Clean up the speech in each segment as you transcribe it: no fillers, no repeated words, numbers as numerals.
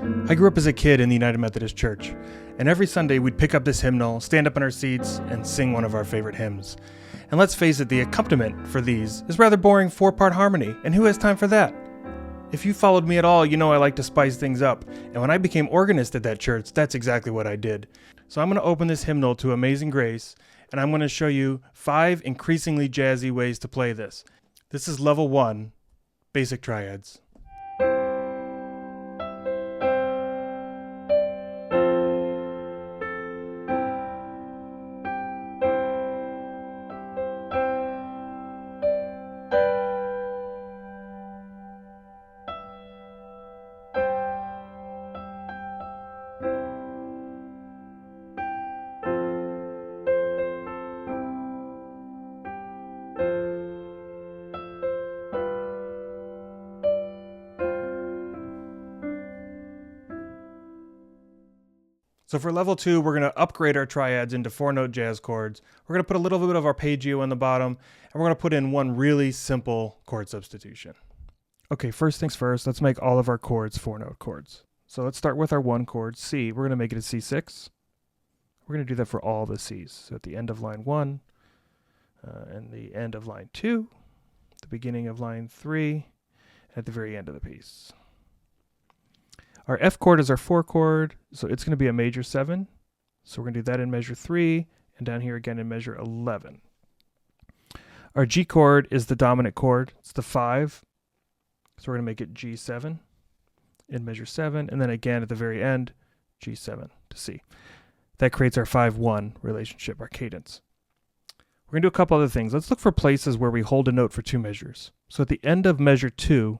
I grew up as a kid in the United Methodist Church, and every Sunday we'd pick up this hymnal, stand up in our seats, and sing one of our favorite hymns. And let's face it, the accompaniment for these is rather boring four-part harmony, and who has time for that? If you followed me at all, you know I like to spice things up, and when I became organist at that church, that's exactly what I did. So I'm going to open this hymnal to Amazing Grace, and I'm going to show you 5 increasingly jazzy ways to play this. This is level 1, basic triads. So for level 2, we're going to upgrade our triads into 4-note jazz chords. We're going to put a little bit of arpeggio on the bottom, and we're going to put in one really simple chord substitution. Okay, first things first, let's make all of our chords 4-note chords. So let's start with our 1 chord, C. We're going to make it a C6. We're going to do that for all the Cs. So at the end of line 1, and the end of line 2, the beginning of line 3, and at the very end of the piece. Our F chord is our 4 chord, so it's going to be a major 7. So we're going to do that in measure 3, and down here again in measure 11. Our G chord is the dominant chord. It's the 5. So we're going to make it G7 in measure 7, and then again at the very end, G7 to C. That creates our 5-1 relationship, our cadence. We're going to do a couple other things. Let's look for places where we hold a note for 2 measures. So at the end of measure 2,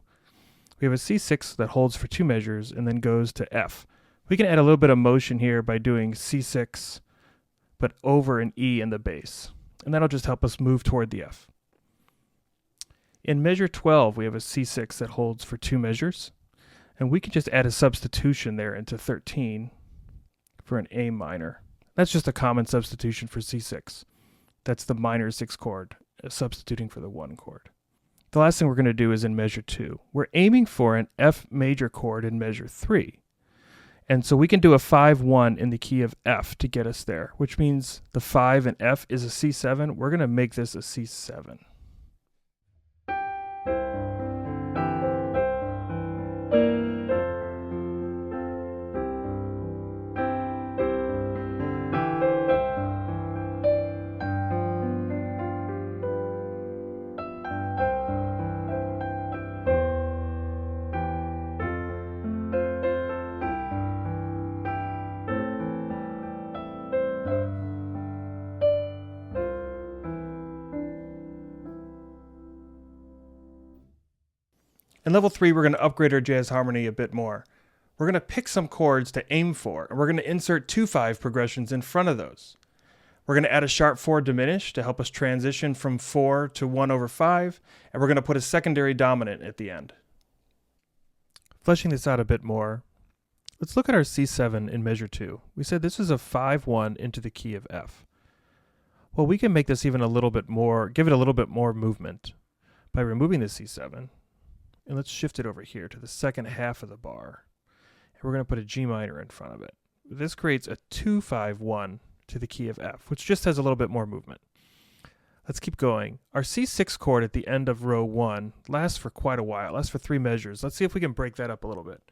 we have a C6 that holds for 2 measures and then goes to F. We can add a little bit of motion here by doing C6, but over an E in the bass. And that'll just help us move toward the F. In measure 12, we have a C6 that holds for 2 measures. And we can just add a substitution there into 13 for an A minor. That's just a common substitution for C6. That's the minor 6 chord, substituting for the 1 chord. The last thing we're going to do is in measure 2. We're aiming for an F major chord in measure 3. And so we can do a 5-1 in the key of F to get us there, which means the 5 in F is a C7. We're going to make this a C7. In level 3, we're going to upgrade our jazz harmony a bit more. We're going to pick some chords to aim for, and we're going to insert 2-5 progressions in front of those. We're going to add a sharp 4 diminish to help us transition from 4 to 1/5, and we're going to put a secondary dominant at the end. Fleshing this out a bit more, let's look at our C7 in measure 2. We said this is a 5-1 into the key of F. Well, we can make this even a little bit more, give it a little bit more movement by removing the C7. And let's shift it over here to the second half of the bar. And we're going to put a G minor in front of it. This creates a 2-5-1 to the key of F, which just has a little bit more movement. Let's keep going. Our C6 chord at the end of row 1 lasts for quite a while, lasts for 3 measures. Let's see if we can break that up a little bit.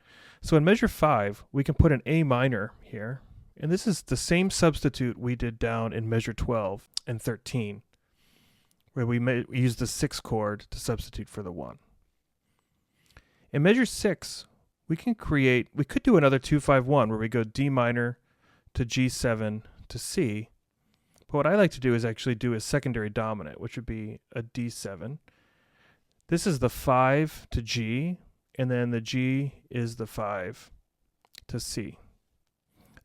So in measure 5, we can put an A minor here. And this is the same substitute we did down in measure 12 and 13, where we used the 6 chord to substitute for the 1. In measure 6, we could do another 2-5-1 where we go D minor to G7 to C. But what I like to do is actually do a secondary dominant, which would be a D7. This is the 5 to G, and then the G is the 5 to C.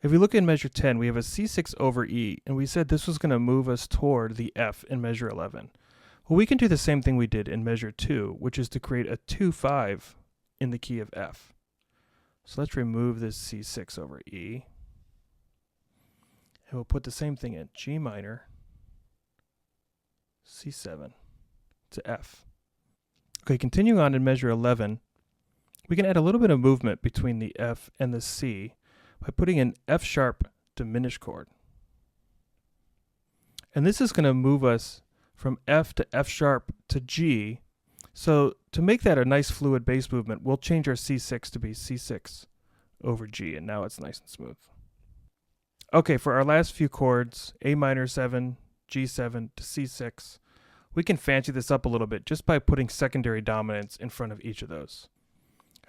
If we look in measure 10, we have a C6 over E, and we said this was going to move us toward the F in measure 11. Well, we can do the same thing we did in measure 2, which is to create a 2-5 in the key of F. So let's remove this C6 over E. And we'll put the same thing in G minor, C7 to F. Okay, continuing on in measure 11, We can add a little bit of movement between the F and the C by putting an F sharp diminished chord. And this is going to move us from F to F sharp to G. So to make that a nice fluid bass movement, we'll change our C6 to be C6 over G, and now it's nice and smooth. Okay, for our last few chords, A minor 7, G7 to C6, we can fancy this up a little bit just by putting secondary dominants in front of each of those.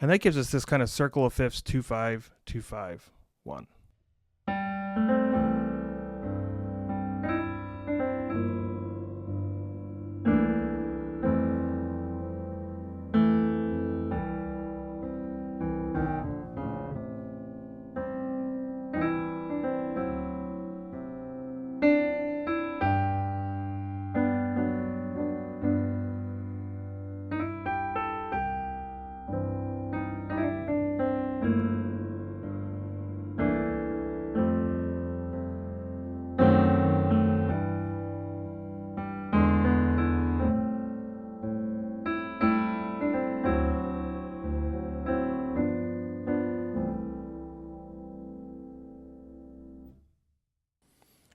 And that gives us this kind of circle of fifths, 2-5, 2-5, 1.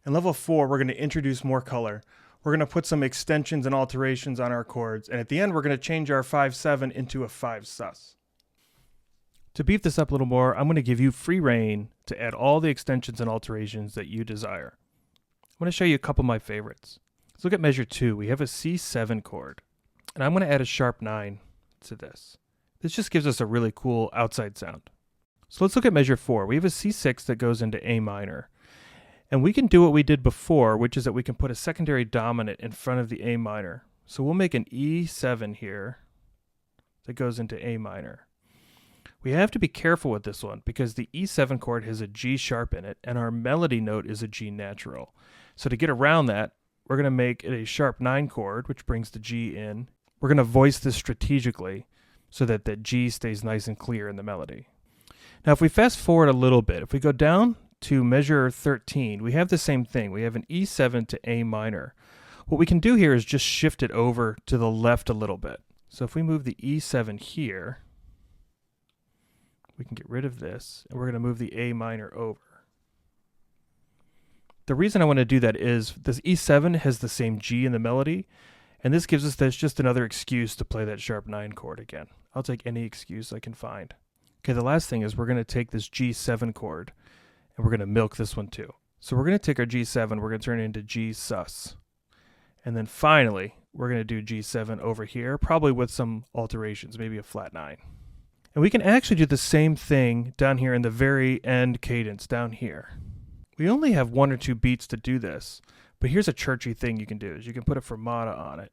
In level 4, we're going to introduce more color. We're going to put some extensions and alterations on our chords, and at the end we're going to change our 5-7 into a 5 sus. To beef this up a little more, I'm going to give you free rein to add all the extensions and alterations that you desire. I'm going to show you a couple of my favorites. Let's look at measure 2. We have a C7 chord, and I'm going to add a sharp 9 to this. This just gives us a really cool outside sound. So let's look at measure 4. We have a C6 that goes into A minor. And we can do what we did before, which is that we can put a secondary dominant in front of the A minor. So we'll make an E7 here that goes into A minor. We have to be careful with this one because the E7 chord has a G sharp in it, and our melody note is a G natural. So to get around that, we're going to make it a sharp 9 chord, which brings the G in. We're going to voice this strategically so that the G stays nice and clear in the melody. Now if we fast forward a little bit, if we go down to measure 13, we have the same thing. We have an E7 to A minor. What we can do here is just shift it over to the left a little bit. So if we move the E7 here, we can get rid of this, and we're going to move the A minor over. The reason I want to do that is this E7 has the same G in the melody, and this gives us just another excuse to play that sharp 9 chord again. I'll take any excuse I can find. Okay, the last thing is we're going to take this G7 chord, and we're going to milk this one too. So we're going to take our G7, we're going to turn it into G sus. And then finally, we're going to do G7 over here, probably with some alterations, maybe a flat 9. And we can actually do the same thing down here in the very end cadence down here. We only have 1 or 2 beats to do this, but here's a churchy thing you can do, is you can put a fermata on it.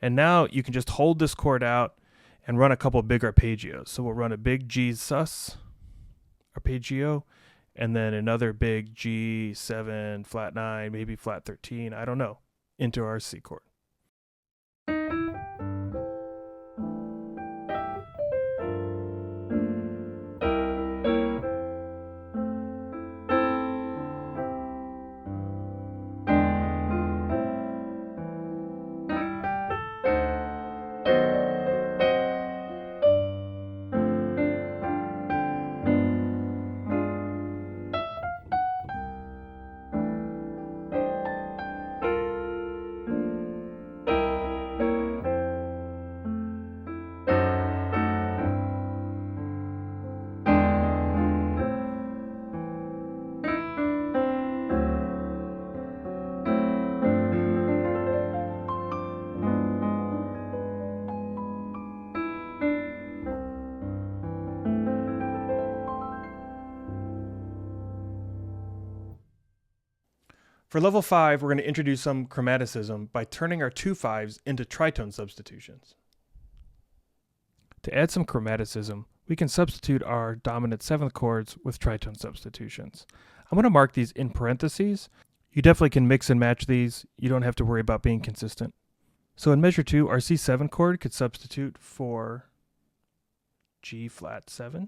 And now you can just hold this chord out and run a couple big arpeggios. So we'll run a big G sus arpeggio, and then another big G7, flat 9, maybe flat 13, I don't know, into our C chord. For level 5, we're going to introduce some chromaticism by turning our 2 5s into tritone substitutions. To add some chromaticism, we can substitute our dominant 7th chords with tritone substitutions. I'm going to mark these in parentheses. You definitely can mix and match these. You don't have to worry about being consistent. So in measure 2, our C7 chord could substitute for G flat 7.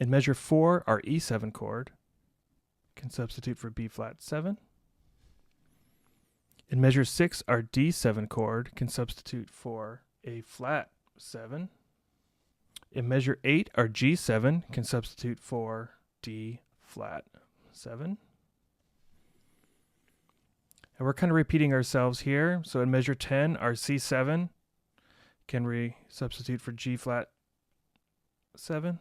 In measure 4, our E7 chord can substitute for B flat 7. In measure 6, our D7 chord can substitute for A flat 7. In measure 8, our G7 can substitute for D flat 7. And we're kind of repeating ourselves here. So in measure 10, our C7 can substitute for G flat 7.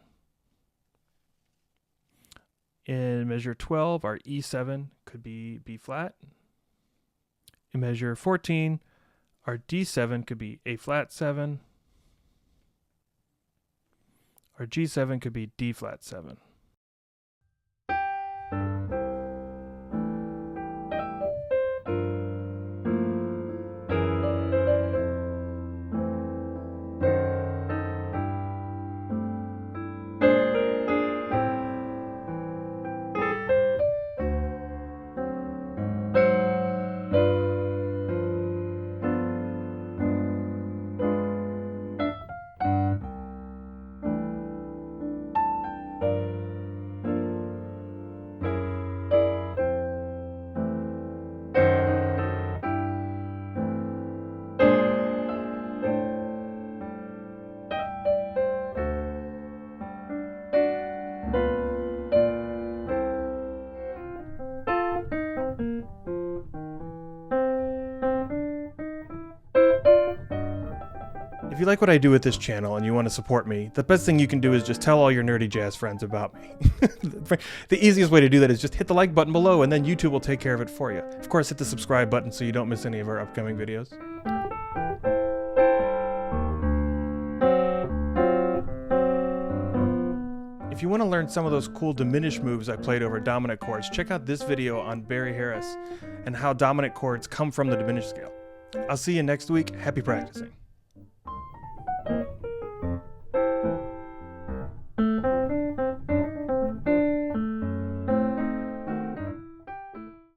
In measure 12, our E7 could be B flat. In measure 14, our D7 could be A flat 7. Our G7 could be D flat 7. If you like what I do with this channel and you want to support me, the best thing you can do is just tell all your nerdy jazz friends about me. The easiest way to do that is just hit the like button below and then YouTube will take care of it for you. Of course, hit the subscribe button so you don't miss any of our upcoming videos. If you want to learn some of those cool diminished moves I played over dominant chords, check out this video on Barry Harris and how dominant chords come from the diminished scale. I'll see you next week. Happy practicing.